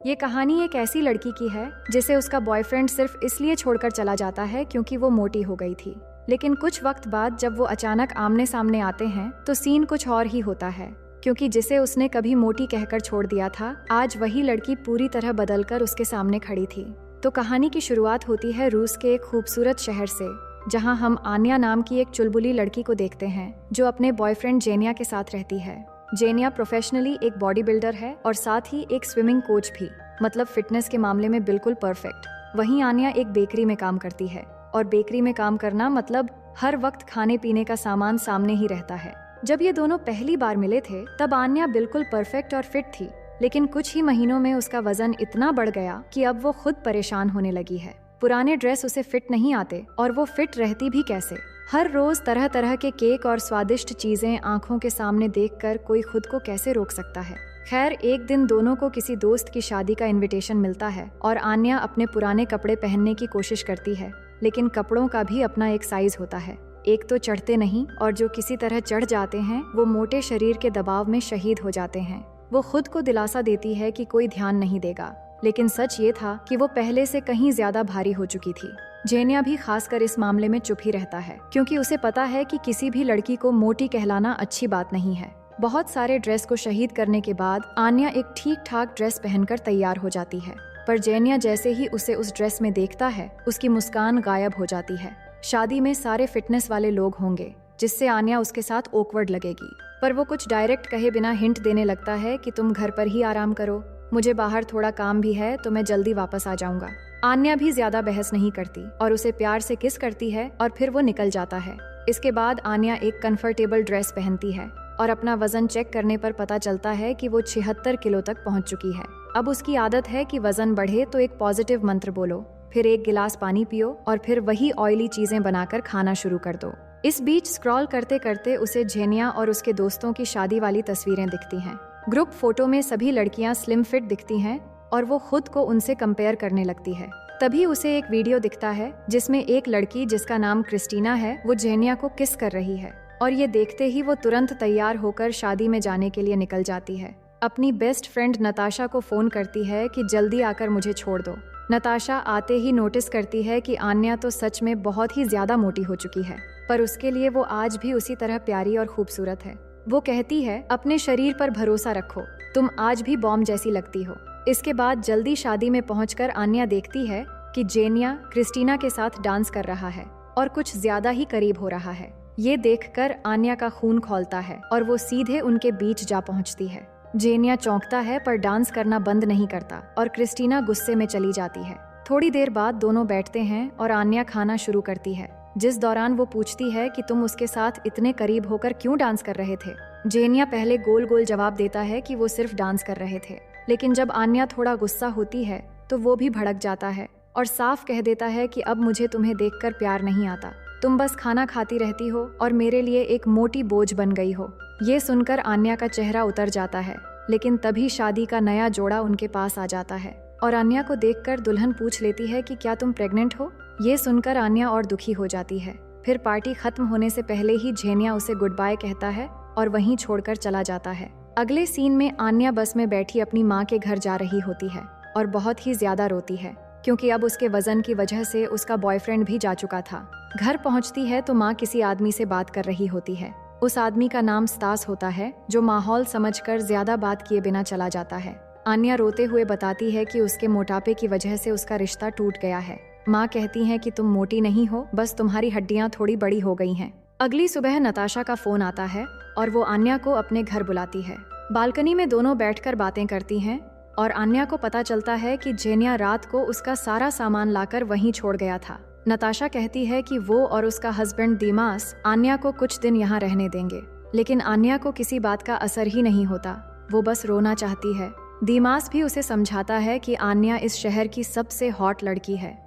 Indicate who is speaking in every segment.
Speaker 1: ये कहानी एक ऐसी लड़की की है जिसे उसका बॉयफ्रेंड सिर्फ इसलिए छोड़कर चला जाता है क्योंकि वो मोटी हो गई थी। लेकिन कुछ वक्त बाद जब वो अचानक आमने सामने आते हैं तो सीन कुछ और ही होता है, क्योंकि जिसे उसने कभी मोटी कहकर छोड़ दिया था, आज वही लड़की पूरी तरह बदलकर उसके सामने खड़ी थी। तो कहानी की शुरुआत होती है रूस के एक खूबसूरत शहर से, जहां हम आन्या नाम की एक चुलबुली लड़की को देखते हैं जो अपने बॉयफ्रेंड जेनिया के साथ रहती है। जेनिया प्रोफेशनली एक बॉडी बिल्डर है और साथ ही एक स्विमिंग कोच भी, मतलब फिटनेस के मामले में बिल्कुल परफेक्ट। वहीं आन्या एक बेकरी में काम करती है, और बेकरी में काम करना मतलब हर वक्त खाने पीने का सामान सामने ही रहता है। जब ये दोनों पहली बार मिले थे तब आन्या बिल्कुल परफेक्ट और फिट थी, लेकिन कुछ ही महीनों में उसका वजन इतना बढ़ गया कि अब वो खुद परेशान होने लगी है। पुराने ड्रेस उसे फिट नहीं आते और वो फिट रहती भी कैसे। हर रोज तरह तरह के केक और स्वादिष्ट चीजें आंखों के सामने देखकर कोई खुद को कैसे रोक सकता है। खैर, एक दिन दोनों को किसी दोस्त की शादी का इनविटेशन मिलता है और आन्या अपने पुराने कपड़े पहनने की कोशिश करती है, लेकिन कपड़ों का भी अपना एक साइज होता है। एक तो चढ़ते नहीं, और जो किसी तरह चढ़ जाते हैं वो मोटे शरीर के दबाव में शहीद हो जाते हैं। वो खुद को दिलासा देती है कि कोई ध्यान नहीं देगा, लेकिन सच ये था कि वो पहले से कहीं ज्यादा भारी हो चुकी थी। जेनिया भी खासकर इस मामले में चुप ही रहता है, क्योंकि उसे पता है कि किसी भी लड़की को मोटी कहलाना अच्छी बात नहीं है। बहुत सारे ड्रेस को शहीद करने के बाद आन्या एक ठीक ठाक ड्रेस पहनकर तैयार हो जाती है, पर जेनिया जैसे ही उसे उस ड्रेस में देखता है उसकी मुस्कान गायब हो जाती है। शादी में सारे फिटनेस वाले लोग होंगे, जिससे आन्या उसके साथ ऑकवर्ड लगेगी, पर वो कुछ डायरेक्ट कहे बिना हिंट देने लगता है कि तुम घर पर ही आराम करो, मुझे बाहर थोड़ा काम भी है तो मैं जल्दी वापस आ जाऊंगा। आन्या भी ज्यादा बहस नहीं करती और उसे प्यार से किस करती है और फिर वो निकल जाता है। इसके बाद आन्या एक कंफर्टेबल ड्रेस पहनती है और अपना वजन चेक करने पर पता चलता है कि वो 76 किलो तक पहुंच चुकी है। अब उसकी आदत है कि वजन बढ़े तो एक पॉजिटिव मंत्र बोलो, फिर एक गिलास पानी पियो और फिर वही ऑयली चीजें बनाकर खाना शुरू कर दो। इस बीच स्क्रॉल करते करते उसे जेनिया और उसके दोस्तों की शादी वाली तस्वीरें दिखती हैं। ग्रुप फोटो में सभी लड़कियां स्लिम फिट दिखती हैं और वो खुद को उनसे कंपेयर करने लगती है। तभी उसे एक वीडियो दिखता है जिसमें एक लड़की जिसका नाम क्रिस्टीना है वो जेनिया को किस कर रही है, और ये देखते ही वो तुरंत तैयार होकर शादी में जाने के लिए निकल जाती है। अपनी बेस्ट फ्रेंड नताशा को फोन करती है कि जल्दी आकर मुझे छोड़ दो। नताशा आते ही नोटिस करती है कि आन्या तो सच में बहुत ही ज्यादा मोटी हो चुकी है, पर उसके लिए वो आज भी उसी तरह प्यारी और खूबसूरत है। वो कहती है, अपने शरीर पर भरोसा रखो, तुम आज भी बॉम्ब जैसी लगती हो। इसके बाद जल्दी शादी में पहुंचकर आन्या देखती है कि जेनिया क्रिस्टीना के साथ डांस कर रहा है और कुछ ज्यादा ही करीब हो रहा है। ये देखकर आन्या का खून खौलता है और वो सीधे उनके बीच जा पहुंचती है। जेनिया चौंकता है पर डांस करना बंद नहीं करता और क्रिस्टीना गुस्से में चली जाती है। थोड़ी देर बाद दोनों बैठते हैं और आन्या खाना शुरू करती है, जिस दौरान वो पूछती है कि तुम उसके साथ इतने करीब होकर क्यों डांस कर रहे थे। जेनिया पहले गोल गोल जवाब देता है कि वो सिर्फ डांस कर रहे थे, लेकिन जब आन्या थोड़ा गुस्सा होती है तो वो भी भड़क जाता है और साफ कह देता है कि अब मुझे तुम्हें देखकर प्यार नहीं आता, तुम बस खाना खाती रहती हो और मेरे लिए एक मोटी बोझ बन गई हो। ये सुनकर आन्या का चेहरा उतर जाता है, लेकिन तभी शादी का नया जोड़ा उनके पास आ जाता है और आन्या को देखकर दुल्हन पूछ लेती है कि क्या तुम प्रेग्नेंट हो। ये सुनकर आन्या और दुखी हो जाती है। फिर पार्टी खत्म होने से पहले ही जेनिया उसे गुड बाय कहता है और वहीं छोड़कर चला जाता है। अगले सीन में आन्या बस में बैठी अपनी माँ के घर जा रही होती है और बहुत ही ज्यादा रोती है, क्योंकि अब उसके वजन की वजह से उसका बॉयफ्रेंड भी जा चुका था। घर पहुंचती है तो माँ किसी आदमी से बात कर रही होती है। उस आदमी का नाम स्तास होता है, जो माहौल समझकर ज्यादा बात किए बिना चला जाता है। आन्या रोते हुए बताती है कि उसके मोटापे की वजह से उसका रिश्ता टूट गया है। माँ कहती है कि तुम मोटी नहीं हो, बस तुम्हारी हड्डियाँ थोड़ी बड़ी हो गई हैं। अगली सुबह नताशा का फोन आता है और वो आन्या को अपने घर बुलाती है। बालकनी में दोनों बैठकर बातें करती हैं और आन्या को पता चलता है कि जेनिया रात को उसका सारा सामान लाकर वहीं छोड़ गया था। नताशा कहती है कि वो और उसका हस्बैंड दीमास आन्या को कुछ दिन यहाँ रहने देंगे, लेकिन आन्या को किसी बात का असर ही नहीं होता। वो बस रोना चाहती है। दीमास भी उसे समझाता है कि आन्या इस शहर की सबसे हॉट लड़की है,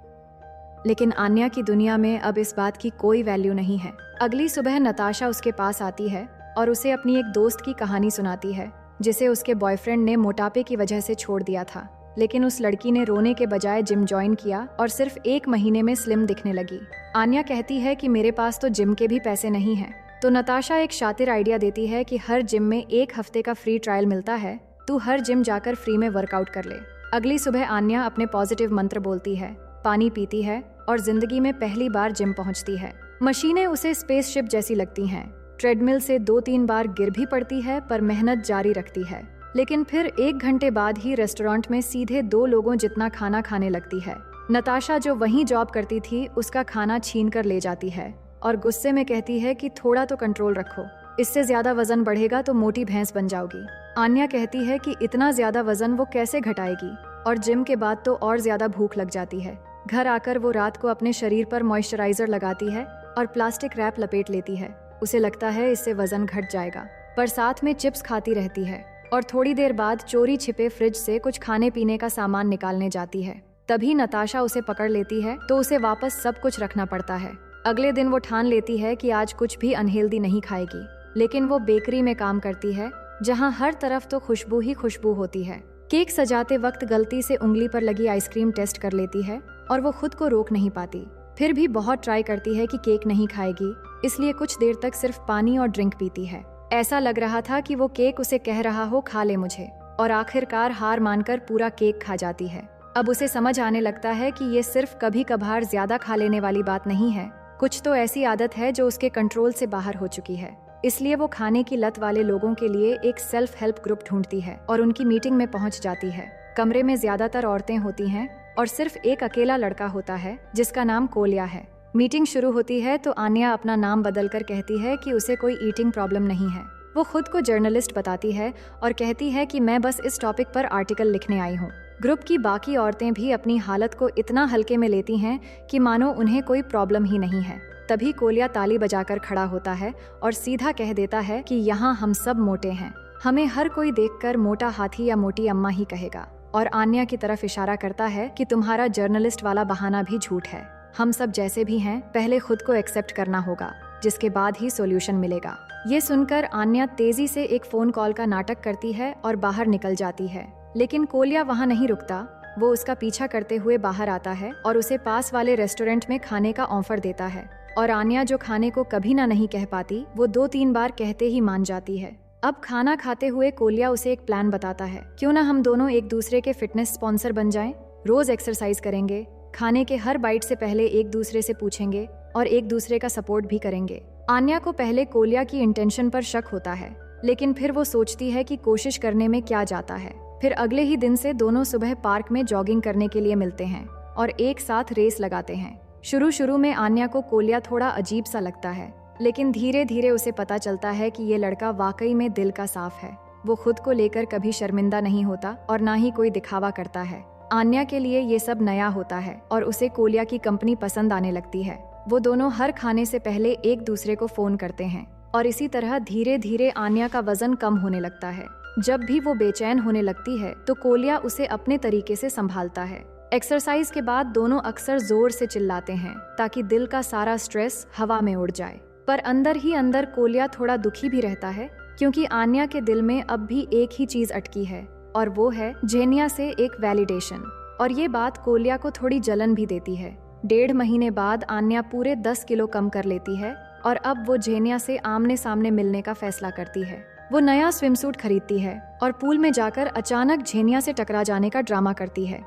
Speaker 1: लेकिन आन्या की दुनिया में अब इस बात की कोई वैल्यू नहीं है। अगली सुबह नताशा उसके पास आती है और उसे अपनी एक दोस्त की कहानी सुनाती है, जिसे उसके बॉयफ्रेंड ने मोटापे की वजह से छोड़ दिया था, लेकिन उस लड़की ने रोने के बजाय जिम ज्वाइन किया और सिर्फ 1 महीने में स्लिम दिखने लगी। आन्या कहती है कि मेरे पास तो जिम के भी पैसे नहीं हैं, तो नताशा एक शातिर आइडिया देती है कि हर जिम में 1 हफ्ते का फ्री ट्रायल मिलता है, तू हर जिम जाकर फ्री में वर्कआउट कर ले। अगली सुबह आन्या अपने पॉजिटिव मंत्र बोलती है, पानी पीती है और जिंदगी में पहली बार जिम पहुंचती है। मशीनें उसे स्पेसशिप जैसी लगती हैं। ट्रेडमिल से 2-3 बार गिर भी पड़ती है पर मेहनत जारी रखती है। लेकिन फिर 1 घंटे बाद ही रेस्टोरेंट में सीधे 2 लोगों जितना खाना खाने लगती है। नताशा जो वहीं जॉब करती थी उसका खाना छीन कर ले जाती है और गुस्से में कहती है कि थोड़ा तो कंट्रोल रखो, इससे ज्यादा वजन बढ़ेगा तो मोटी भैंस बन जाओगी। आन्या कहती है कि इतना ज्यादा वजन वो कैसे घटाएगी और जिम के बाद तो और ज्यादा भूख लग जाती है। घर आकर वो रात को अपने शरीर पर मॉइस्चराइजर लगाती है और प्लास्टिक रैप लपेट लेती है। उसे लगता है इससे वजन घट जाएगा, पर साथ में चिप्स खाती रहती है और थोड़ी देर बाद चोरी छिपे फ्रिज से कुछ खाने पीने का सामान निकालने जाती है। तभी नताशा उसे पकड़ लेती है तो उसे वापस सब कुछ रखना पड़ता है। अगले दिन वो ठान लेती है कि आज कुछ भी अनहेल्दी नहीं खाएगी, लेकिन वो बेकरी में काम करती है जहाँ हर तरफ तो खुशबू ही खुशबू होती है। केक सजाते वक्त गलती से उंगली पर लगी आइसक्रीम टेस्ट कर लेती है और वो खुद को रोक नहीं पाती। फिर भी बहुत ट्राई करती है कि केक नहीं खाएगी, इसलिए कुछ देर तक सिर्फ पानी और ड्रिंक पीती है। ऐसा लग रहा था कि वो केक उसे कह रहा हो खा ले मुझे, और आखिरकार हार मानकर पूरा केक खा जाती है। अब उसे समझ आने लगता है कि ये सिर्फ कभी कभार ज्यादा खा लेने वाली बात नहीं है, कुछ तो ऐसी आदत है जो उसके कंट्रोल से बाहर हो चुकी है। इसलिए वो खाने की लत वाले लोगों के लिए एक सेल्फ हेल्प ग्रुप ढूंढती है और उनकी मीटिंग में पहुंच जाती है। कमरे में ज्यादातर औरतें होती हैं और सिर्फ एक अकेला लड़का होता है जिसका नाम कोलिया है। मीटिंग शुरू होती है तो आन्या अपना नाम बदलकर कहती है कि उसे कोई ईटिंग प्रॉब्लम नहीं है। वो खुद को जर्नलिस्ट बताती है और कहती है कि मैं बस इस टॉपिक पर आर्टिकल लिखने आई हूँ। ग्रुप की बाकी औरतें भी अपनी हालत को इतना हल्के में लेती हैं कि मानो उन्हें कोई प्रॉब्लम ही नहीं है। तभी कोलिया ताली बजाकर खड़ा होता है और सीधा कह देता है कि यहाँ हम सब मोटे हैं, हमें हर कोई देखकर मोटा हाथी या मोटी अम्मा ही कहेगा। और आन्या की तरफ इशारा करता है कि तुम्हारा जर्नलिस्ट वाला बहाना भी झूठ है, हम सब जैसे भी हैं, पहले खुद को एक्सेप्ट करना होगा, जिसके बाद ही सॉल्यूशन मिलेगा। ये सुनकर आन्या तेजी से एक फोन कॉल का नाटक करती है और बाहर निकल जाती है, लेकिन कोलिया वहाँ नहीं रुकता। वो उसका पीछा करते हुए बाहर आता है और उसे पास वाले रेस्टोरेंट में खाने का ऑफर देता है। और आन्या जो खाने को कभी ना नहीं कह पाती, वो 2-3 बार कहते ही मान जाती है। अब खाना खाते हुए कोलिया उसे एक प्लान बताता है, क्यों ना हम दोनों एक दूसरे के फिटनेस स्पॉन्सर बन जाएं, रोज एक्सरसाइज करेंगे, खाने के हर बाइट से पहले एक दूसरे से पूछेंगे और एक दूसरे का सपोर्ट भी करेंगे। आन्या को पहले कोलिया की इंटेंशन पर शक होता है, लेकिन फिर वो सोचती है कि कोशिश करने में क्या जाता है। फिर अगले ही दिन से दोनों सुबह पार्क में जॉगिंग करने के लिए मिलते हैं और एक साथ रेस लगाते हैं। शुरू में आन्या को कोलिया थोड़ा अजीब सा लगता है, लेकिन धीरे धीरे उसे पता चलता है कि ये लड़का वाकई में दिल का साफ है। वो खुद को लेकर कभी शर्मिंदा नहीं होता और ना ही कोई दिखावा करता है। आन्या के लिए ये सब नया होता है और उसे कोलिया की कंपनी पसंद आने लगती है। वो दोनों हर खाने से पहले एक दूसरे को फोन करते हैं और इसी तरह धीरे धीरे आन्या का वजन कम होने लगता है। जब भी वो बेचैन होने लगती है तो कोलिया उसे अपने तरीके से संभालता है। एक्सरसाइज के बाद दोनों अक्सर जोर से चिल्लाते हैं ताकि दिल का सारा स्ट्रेस हवा में उड़ जाए। पर अंदर ही अंदर कोलिया थोड़ा दुखी भी रहता है, क्योंकि आन्या के दिल में अब भी एक ही चीज अटकी है और वो है जेनिया से एक वैलिडेशन। और ये बात कोलिया को थोड़ी जलन भी देती है। 1.5 महीने बाद आन्या पूरे 10 किलो कम कर लेती है और अब वो जेनिया से आमने सामने मिलने का फैसला करती है। वो नया स्विमसूट खरीदती है और पूल में जाकर अचानक जेनिया से टकरा जाने का ड्रामा करती है।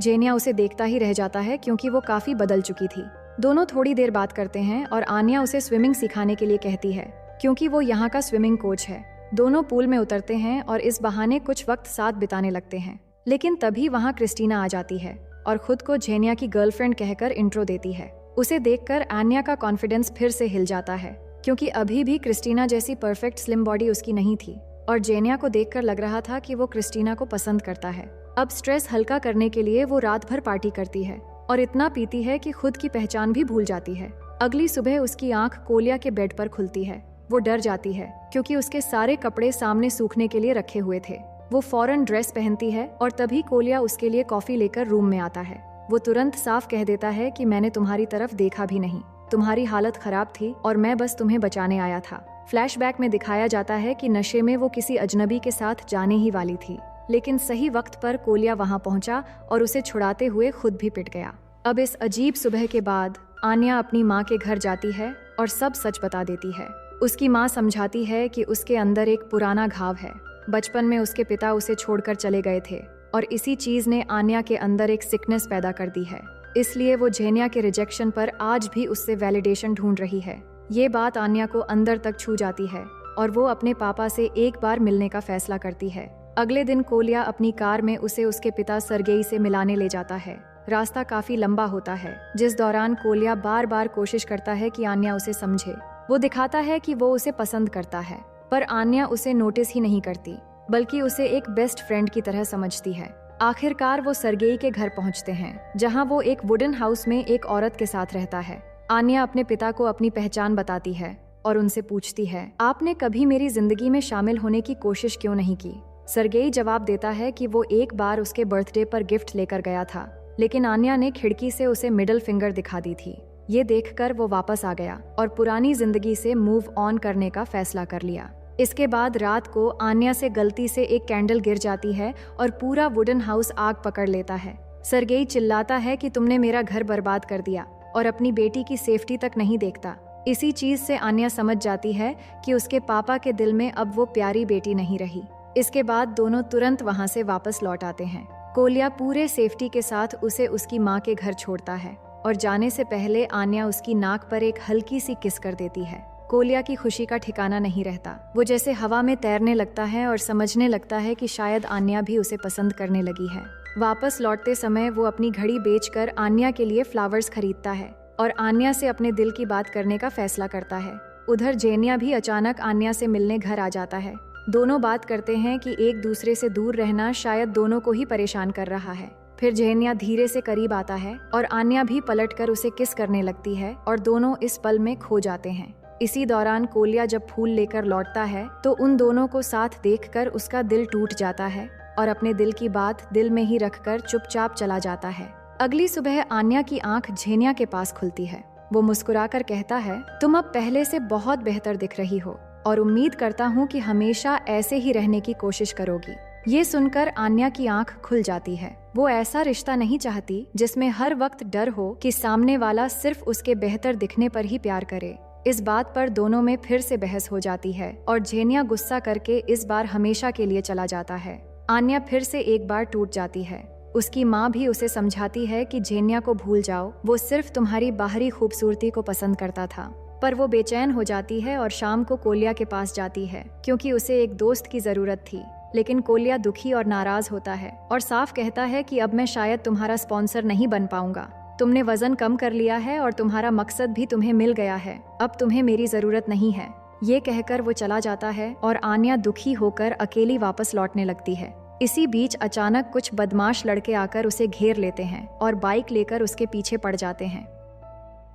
Speaker 1: जेनिया उसे देखता ही रह जाता है क्योंकि वो काफी बदल चुकी थी। दोनों थोड़ी देर बात करते हैं और आन्या उसे स्विमिंग सिखाने के लिए कहती है क्योंकि वो यहाँ का स्विमिंग कोच है। दोनों पूल में उतरते हैं और इस बहाने कुछ वक्त साथ बिताने लगते हैं। लेकिन तभी वहाँ क्रिस्टीना आ जाती है और खुद को जेनिया की गर्लफ्रेंड कहकर इंट्रो देती है। उसे देखकर आन्या का कॉन्फिडेंस फिर से हिल जाता है, क्योंकि अभी भी क्रिस्टीना जैसी परफेक्ट स्लिम बॉडी उसकी नहीं थी और जेनिया को देखकर लग रहा था कि वो क्रिस्टीना को पसंद करता है। अब स्ट्रेस हल्का करने के लिए वो रात भर पार्टी करती है और इतना पीती है कि खुद की पहचान भी भूल जाती है। अगली सुबह उसकी आंख कोलिया के बेड पर खुलती है। वो डर जाती है क्योंकि उसके सारे कपड़े सामने सूखने के लिए रखे हुए थे। वो फौरन ड्रेस पहनती है और तभी कोलिया उसके लिए कॉफी लेकर रूम में आता है। वो तुरंत साफ कह देता है कि मैंने तुम्हारी तरफ देखा भी नहीं, तुम्हारी हालत खराब थी और मैं बस तुम्हें बचाने आया था। फ्लैशबैक में दिखाया जाता है कि नशे में वो किसी अजनबी के साथ जाने ही वाली थी, लेकिन सही वक्त पर कोलिया वहां पहुंचा और उसे छुड़ाते हुए खुद भी पिट गया। अब इस अजीब सुबह के बाद आन्या अपनी माँ के घर जाती है और सब सच बता देती है। उसकी माँ समझाती है कि उसके अंदर एक पुराना घाव है। बचपन में उसके पिता उसे छोड़कर चले गए थे और इसी चीज ने आन्या के अंदर एक सिकनेस पैदा कर दी है। इसलिए वो जेनिया के रिजेक्शन पर आज भी उससे वैलिडेशन ढूंढ रही है। ये बात आन्या को अंदर तक छू जाती है और वो अपने पापा से एक बार मिलने का फैसला करती है। अगले दिन कोलिया अपनी कार में उसे उसके पिता सरगेई से मिलाने ले जाता है। रास्ता काफी लंबा होता है, जिस दौरान कोलिया बार बार कोशिश करता है कि आन्या उसे समझे। वो दिखाता है कि वो उसे पसंद करता है, पर आन्या उसे नोटिस ही नहीं करती, बल्कि उसे एक बेस्ट फ्रेंड की तरह समझती है। आखिरकार वो सरगेई के घर पहुंचते हैं, जहां वो एक वुडन हाउस में एक औरत के साथ रहता है। आन्या अपने पिता को अपनी पहचान बताती है और उनसे पूछती है, आपने कभी मेरी जिंदगी में शामिल होने की कोशिश क्यों नहीं की? सरगेई जवाब देता है कि वो एक बार उसके बर्थडे पर गिफ्ट लेकर गया था, लेकिन आन्या ने खिड़की से उसे मिडिल फिंगर दिखा दी थी। ये देखकर वो वापस आ गया और पुरानी जिंदगी से मूव ऑन करने का फैसला कर लिया। इसके बाद रात को आन्या से गलती से एक कैंडल गिर जाती है और पूरा वुडन हाउस आग पकड़ लेता है। सरगेई चिल्लाता है कि तुमने मेरा घर बर्बाद कर दिया और अपनी बेटी की सेफ्टी तक नहीं देखता। इसी चीज से आन्या समझ जाती है कि उसके पापा के दिल में अब वो प्यारी बेटी नहीं रही। इसके बाद दोनों तुरंत वहां से वापस लौट आते हैं। कोलिया पूरे सेफ्टी के साथ उसे उसकी माँ के घर छोड़ता है और जाने से पहले आन्या उसकी नाक पर एक हल्की सी किस कर देती है। कोलिया की खुशी का ठिकाना नहीं रहता। वो जैसे हवा में तैरने लगता है और समझने लगता है कि शायद आन्या भी उसे पसंद करने लगी है। वापस लौटते समय वो अपनी घड़ी बेचकर आन्या के लिए फ्लावर्स खरीदता है और आन्या से अपने दिल की बात करने का फैसला करता है। उधर जेनिया भी अचानक आन्या से मिलने घर आ जाता है। दोनों बात करते हैं कि एक दूसरे से दूर रहना शायद दोनों को ही परेशान कर रहा है। फिर जेनिया धीरे से करीब आता है और आन्या भी पलटकर उसे किस करने लगती है और दोनों इस पल में खो जाते हैं। इसी दौरान कोलिया जब फूल लेकर लौटता है तो उन दोनों को साथ देखकर उसका दिल टूट जाता है और अपने दिल की बात दिल में ही रखकर चुपचाप चला जाता है। अगली सुबह आन्या की आंख जेनिया के पास खुलती है। वो मुस्कुराकर कहता है, तुम अब पहले से बहुत बेहतर दिख रही हो और उम्मीद करता हूँ कि हमेशा ऐसे ही रहने की कोशिश करोगी। ये सुनकर आन्या की आंख खुल जाती है। वो ऐसा रिश्ता नहीं चाहती जिसमें हर वक्त डर हो कि सामने वाला सिर्फ उसके बेहतर दिखने पर ही प्यार करे। इस बात पर दोनों में फिर से बहस हो जाती है और जेनिया गुस्सा करके इस बार हमेशा के लिए चला जाता है। आन्या फिर से एक बार टूट जाती है। उसकी माँ भी उसे समझाती है कि जेनिया को भूल जाओ, वो सिर्फ तुम्हारी बाहरी खूबसूरती को पसंद करता था। पर वो बेचैन हो जाती है और शाम को कोलिया के पास जाती है क्योंकि उसे एक दोस्त की जरूरत थी। लेकिन कोलिया दुखी और नाराज होता है और साफ कहता है कि अब मैं शायद तुम्हारा स्पॉन्सर नहीं बन पाऊंगा। तुमने वजन कम कर लिया है और तुम्हारा मकसद भी तुम्हें मिल गया है। अब तुम्हें मेरी जरूरत नहीं है। ये कहकर वो चला जाता है और आन्या दुखी होकर अकेली वापस लौटने लगती है। इसी बीच अचानक कुछ बदमाश लड़के आकर उसे घेर लेते हैं और बाइक लेकर उसके पीछे पड़ जाते हैं।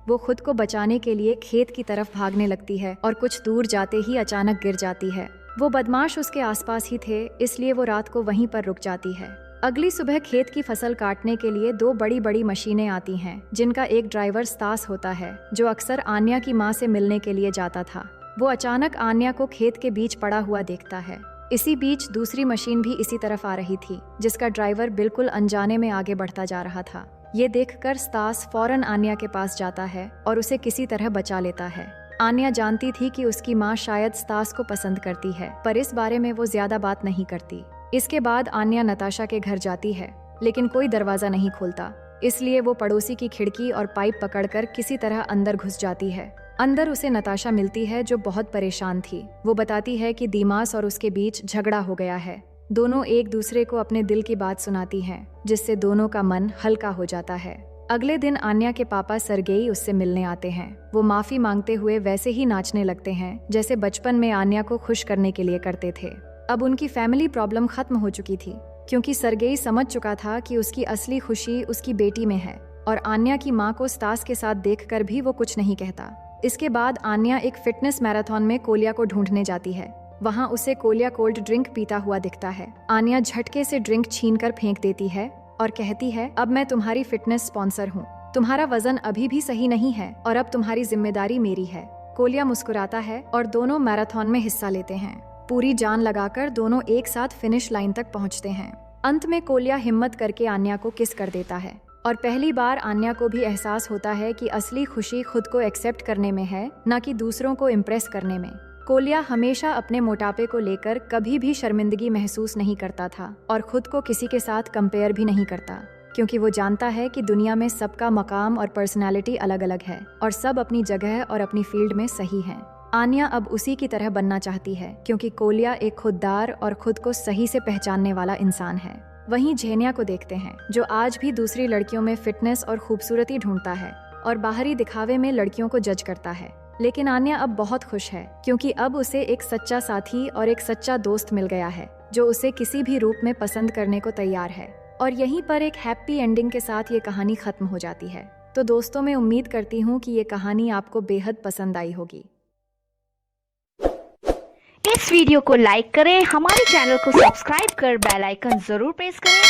Speaker 1: वो खुद को बचाने के लिए खेत की तरफ भागने लगती है और कुछ दूर जाते ही अचानक गिर जाती है। वो बदमाश उसके आसपास ही थे, इसलिए वो रात को वहीं पर रुक जाती है। अगली सुबह खेत की फसल काटने के लिए दो बड़ी बड़ी मशीनें आती हैं, जिनका एक ड्राइवर स्तास होता है, जो अक्सर आन्या की माँ से मिलने के लिए जाता था। वो अचानक आन्या को खेत के बीच पड़ा हुआ देखता है। इसी बीच दूसरी मशीन भी इसी तरफ आ रही थी, जिसका ड्राइवर बिल्कुल अनजाने में आगे बढ़ता जा रहा था। ये देखकर स्तास फौरन आन्या के पास जाता है और उसे किसी तरह बचा लेता है। आन्या जानती थी कि उसकी माँ शायद स्तास को पसंद करती है, पर इस बारे में वो ज्यादा बात नहीं करती। इसके बाद आन्या नताशा के घर जाती है, लेकिन कोई दरवाजा नहीं खोलता, इसलिए वो पड़ोसी की खिड़की और पाइप पकड़कर किसी तरह अंदर घुस जाती है। अंदर उसे नताशा मिलती है, जो बहुत परेशान थी। वो बताती है कि दीमास और उसके बीच झगड़ा हो गया है। दोनों एक दूसरे को अपने दिल की बात सुनाती हैं, जिससे दोनों का मन हल्का हो जाता है। अगले दिन आन्या के पापा सरगेई उससे मिलने आते हैं। वो माफी मांगते हुए वैसे ही नाचने लगते हैं जैसे बचपन में आन्या को खुश करने के लिए करते थे। अब उनकी फैमिली प्रॉब्लम खत्म हो चुकी थी, क्योंकि सरगेई समझ चुका था कि उसकी असली खुशी उसकी बेटी में है और आन्या की माँ को स्तास के साथ देखकर भी वो कुछ नहीं कहता। इसके बाद आन्या एक फिटनेस मैराथन में कोलिया को ढूंढने जाती है। वहाँ उसे कोलिया कोल्ड ड्रिंक पीता हुआ दिखता है। आन्या झटके से ड्रिंक छीनकर फेंक देती है और कहती है, अब मैं तुम्हारी फिटनेस स्पॉन्सर हूँ। तुम्हारा वजन अभी भी सही नहीं है और अब तुम्हारी जिम्मेदारी मेरी है। कोलिया मुस्कुराता है और दोनों मैराथन में हिस्सा लेते हैं। पूरी जान लगाकर दोनों एक साथ फिनिश लाइन तक पहुंचते हैं। अंत में कोलिया हिम्मत करके आन्या को किस कर देता है और पहली बार आन्या को भी एहसास होता है कि असली खुशी खुद को एक्सेप्ट करने में है, न कि दूसरों को इम्प्रेस करने में। कोलिया हमेशा अपने मोटापे को लेकर कभी भी शर्मिंदगी महसूस नहीं करता था और खुद को किसी के साथ कंपेयर भी नहीं करता, क्योंकि वो जानता है कि दुनिया में सबका मकाम और पर्सनालिटी अलग अलग है और सब अपनी जगह और अपनी फील्ड में सही हैं। आन्या अब उसी की तरह बनना चाहती है, क्योंकि कोलिया एक खुददार और खुद को सही से पहचानने वाला इंसान है। वहीं झेनिया को देखते हैं, जो आज भी दूसरी लड़कियों में फिटनेस और खूबसूरती ढूंढता है और बाहरी दिखावे में लड़कियों को जज करता है। लेकिन आन्या अब बहुत खुश है, क्योंकि अब उसे एक सच्चा साथी और एक सच्चा दोस्त मिल गया है, जो उसे किसी भी रूप में पसंद करने को तैयार है। और यहीं पर एक हैप्पी एंडिंग के साथ ये कहानी खत्म हो जाती है। तो दोस्तों, मैं उम्मीद करती हूँ कि ये कहानी आपको बेहद पसंद आई होगी।
Speaker 2: इस वीडियो को लाइक करें, हमारे चैनल को सब्सक्राइब कर बेल आइकन जरूर प्रेस करें